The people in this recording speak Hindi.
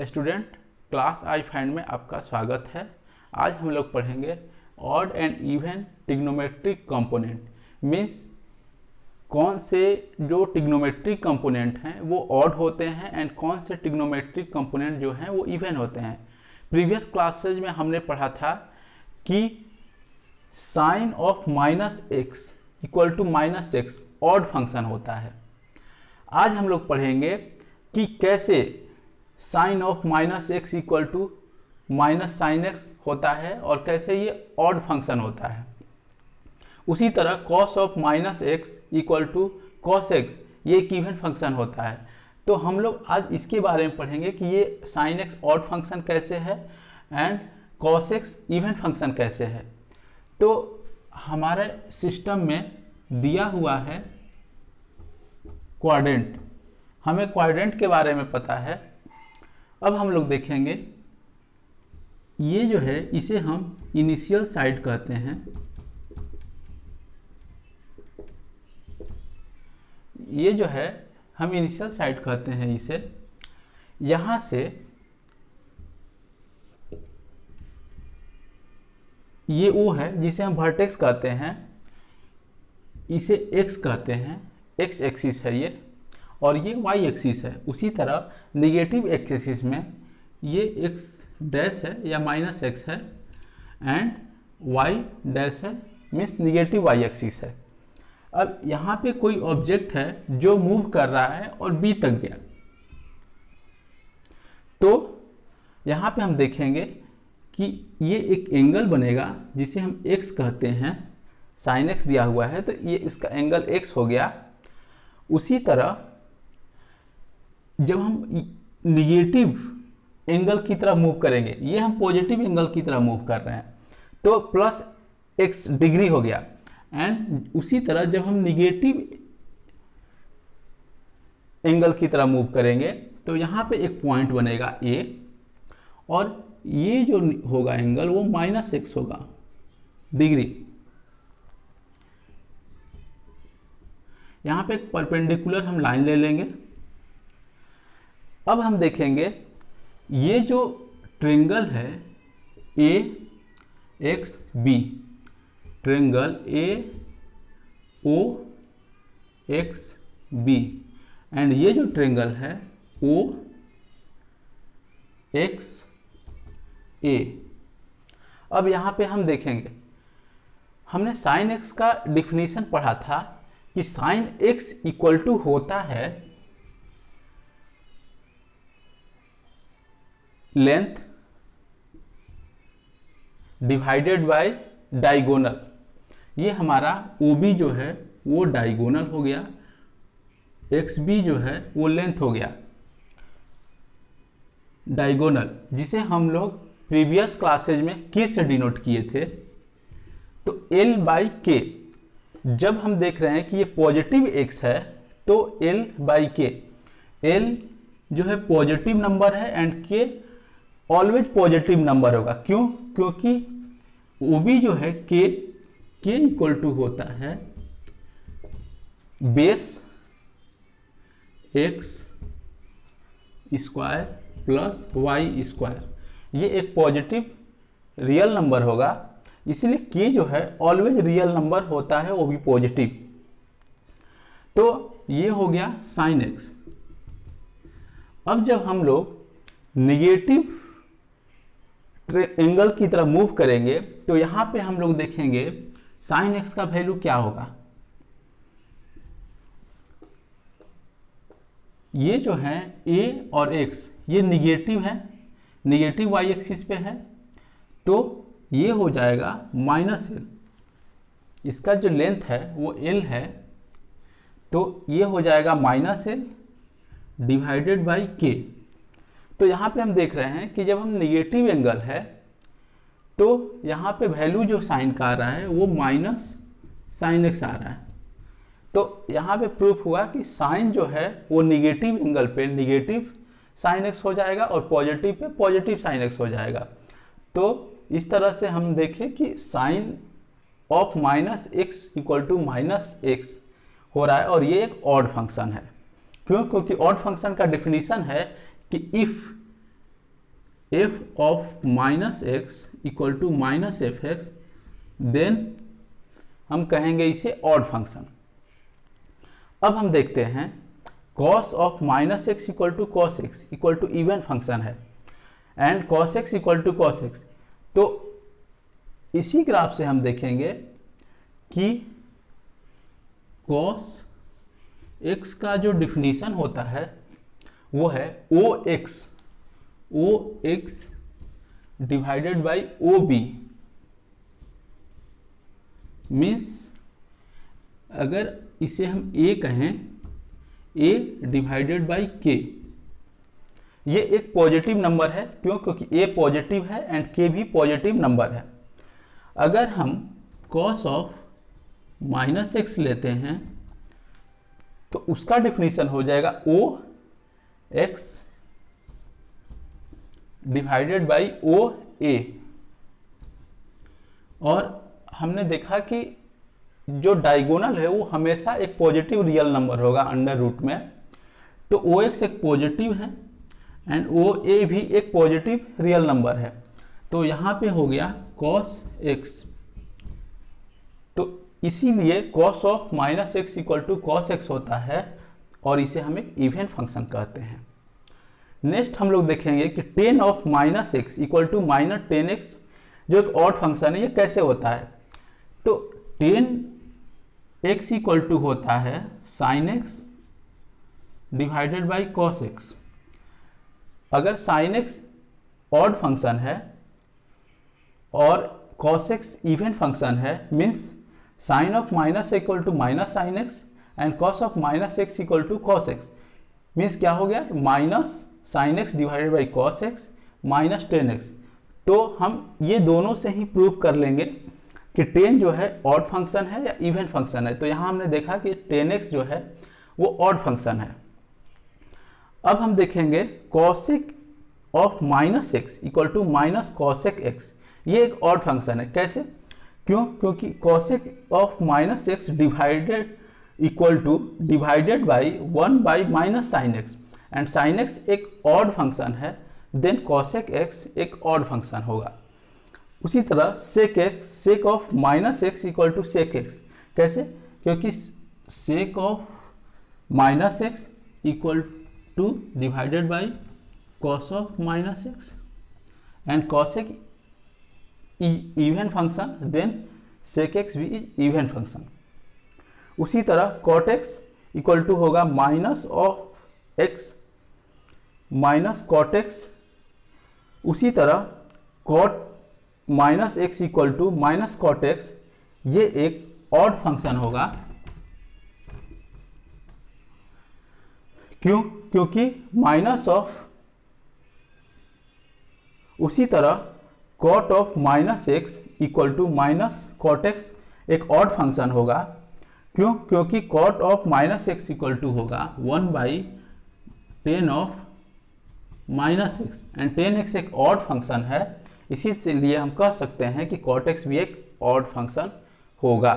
स्टूडेंट, क्लास आई फाइंड में आपका स्वागत है। आज हम लोग पढ़ेंगे odd and even trigonometric component. Means कौन से जो ट्रिग्नोमेट्रिक कंपोनेंट हैं वो ऑड होते हैं एंड कौन से ट्रिग्नोमेट्रिक कंपोनेंट जो हैं वो इवन होते हैं। प्रीवियस क्लासेज में हमने पढ़ा था कि sine of minus x equal to minus x odd function होता है। आज हम लोग पढ़ेंगे कि कैसे sine of minus x equal to minus sine x होता है और कैसे ये ऑड फंक्शन होता है। उसी तरह cos of minus x equal to cos x ये एक इवन फंक्शन होता है। तो हम लोग आज इसके बारे में पढ़ेंगे कि ये साइन एक्स ऑड फंक्शन कैसे है and cos x even function कैसे है। तो हमारे सिस्टम में दिया हुआ है क्वाड्रेंट, हमें क्वाड्रेंट के बारे में पता है। अब हम लोग देखेंगे ये जो है इसे हम इनिशियल साइड कहते हैं। ये जो है हम इनिशियल साइड कहते हैं इसे। यहाँ से ये वो है जिसे हम वर्टेक्स कहते हैं, इसे एक्स कहते हैं, एक्स एक्सिस है ये, और ये वाई एक्सिस है। उसी तरह निगेटिव एक्स एक्सिस में ये एक्स डैश है या माइनस एक्स है एंड वाई डैश है, मीन्स निगेटिव वाई एक्सिस है। अब यहाँ पे कोई ऑब्जेक्ट है जो मूव कर रहा है और बी तक गया, तो यहाँ पे हम देखेंगे कि ये एक एंगल बनेगा जिसे हम एक्स कहते हैं। साइन एक्स दिया हुआ है तो ये इसका एंगल एक्स हो गया। उसी तरह जब हम निगेटिव एंगल की तरफ मूव करेंगे, ये हम पॉजिटिव एंगल की तरफ मूव कर रहे हैं तो प्लस एक्स डिग्री हो गया। एंड उसी तरह जब हम निगेटिव एंगल की तरफ मूव करेंगे तो यहाँ पे एक पॉइंट बनेगा ए, और ये जो होगा एंगल वो माइनस एक्स होगा डिग्री। यहाँ पे एक परपेंडिकुलर हम लाइन ले लेंगे। अब हम देखेंगे ये जो ट्रायंगल है A X B, triangle A O X B, and ये जो ट्रायंगल है ओ एक्स ए। अब यहाँ पे हम देखेंगे, हमने साइन एक्स का डिफिनीशन पढ़ा था कि साइन एक्स इक्वल टू होता है लेंथ डिवाइडेड बाय डायगोनल। ये हमारा ओ बी जो है वो डायगोनल हो गया, एक्स बी जो है वो लेंथ हो गया डायगोनल, जिसे हम लोग प्रीवियस क्लासेज में के से डिनोट किए थे। तो एल बाई के, जब हम देख रहे हैं कि ये पॉजिटिव एक्स है तो एल बाई के, एल जो है पॉजिटिव नंबर है एंड के ऑलवेज पॉजिटिव नंबर होगा। क्यों? क्योंकि वो भी जो है के इक्वल टू होता है base x square plus y square. ये एक पॉजिटिव रियल नंबर होगा, इसलिए के जो है ऑलवेज रियल नंबर होता है, वो भी पॉजिटिव। तो ये हो गया साइन एक्स। अब जब हम लोग निगेटिव एंगल की तरफ मूव करेंगे तो यहाँ पे हम लोग देखेंगे साइन एक्स का वैल्यू क्या होगा। ये जो है ए और एक्स ये निगेटिव है, निगेटिव वाई एक्सिस पे है, तो ये हो जाएगा माइनस एल। इसका जो लेंथ है वो एल है, तो ये हो जाएगा माइनस एल डिवाइडेड बाई के। तो यहाँ पे हम देख रहे हैं कि जब हम निगेटिव एंगल है तो यहाँ पे वैल्यू जो साइन का आ रहा है वो माइनस साइन एक्स आ रहा है। तो यहाँ पे प्रूफ हुआ कि साइन जो है वो निगेटिव एंगल पे निगेटिव साइन एक्स हो जाएगा और positive pay positive sine x हो जाएगा। तो इस तरह से हम देखें कि sine of minus x equal to minus x हो रहा है और ये एक ऑड फंक्शन है। क्यों? क्योंकि ऑड फंक्शन का डेफिनेशन है कि if f of minus x equal to minus f x, then हम कहेंगे इसे ऑड फंक्शन। अब हम देखते हैं cos of minus x equal to cos x equal to even function है and cos x equal to cos x. तो इसी ग्राफ से हम देखेंगे कि कॉस एक्स का जो डिफिनीशन होता है वो है O X divided by O B, means अगर इसे हम ए कहें, ए डिवाइडेड बाई के, ये एक पॉजिटिव नंबर है। क्यों? क्योंकि ए पॉजिटिव है एंड के भी पॉजिटिव नंबर है। अगर हम कॉस ऑफ माइनस एक्स लेते हैं तो उसका डिफिनीशन हो जाएगा ओ एक्स डिवाइडेड बाई ओ ए। और हमने देखा कि जो डायगोनल है वो हमेशा एक पॉजिटिव रियल नंबर होगा अंडर रूट में। तो ओ एक्स एक पॉजिटिव है एंड ओ ए भी एक पॉजिटिव रियल नंबर है। तो यहाँ पे हो गया कॉस एक्स। तो इसीलिए cos of minus x equal to cos x होता है और इसे हम एक इवन फंक्शन कहते हैं। नेक्स्ट हम लोग देखेंगे कि tan of minus x equal to minus tan x, जो एक ऑड फंक्शन है, ये कैसे होता है। तो टेन एक्स इक्वल टू होता है sine x divided by cos x. अगर साइन एक्स ऑड फंक्शन है और कॉस एक्स इवन फंक्शन है, means sine of minus equal to minus sine x and cos of minus x equal to cos x, means क्या हो गया, minus sine x divided by cos x minus tan x. तो हम ये दोनों से ही प्रूव कर लेंगे कि टेन जो है ऑड फंक्शन है या इवन फंक्शन है। तो यहाँ हमने देखा कि टेन एक्स जो है वो ऑड फंक्शन है। अब हम देखेंगे cosec of minus x equal to minus cosec x, ये एक ऑड फंक्शन है। कैसे? क्यों? क्योंकि cosec of minus x divided equal to divided by 1 by minus sine x and sine x एक ऑड फंक्शन है, देन कॉसेक एक्स एक ऑड फंक्शन होगा। उसी तरह sec x, sec of minus x equal to sec x. कैसे? क्योंकि sec of minus x equal to divided by cos of minus x and cosec even function, then sec x भी इवन फंक्शन। उसी तरह कॉट एक्स इक्वल टू होगा minus of x minus cot x. उसी तरह cot minus x equal to minus cot x, ये एक ऑड फंक्शन होगा। क्यों? क्योंकि माइनस ऑफ, उसी तरह cot of minus x equal to minus cot x एक ऑड फंक्शन होगा। क्यों? क्योंकि cot of minus x equal to होगा 1 by tan of minus x and tan x एक ऑड फंक्शन है, इसी से लिए हम कह सकते हैं कि कॉट एक्स भी एक ऑड फंक्शन होगा।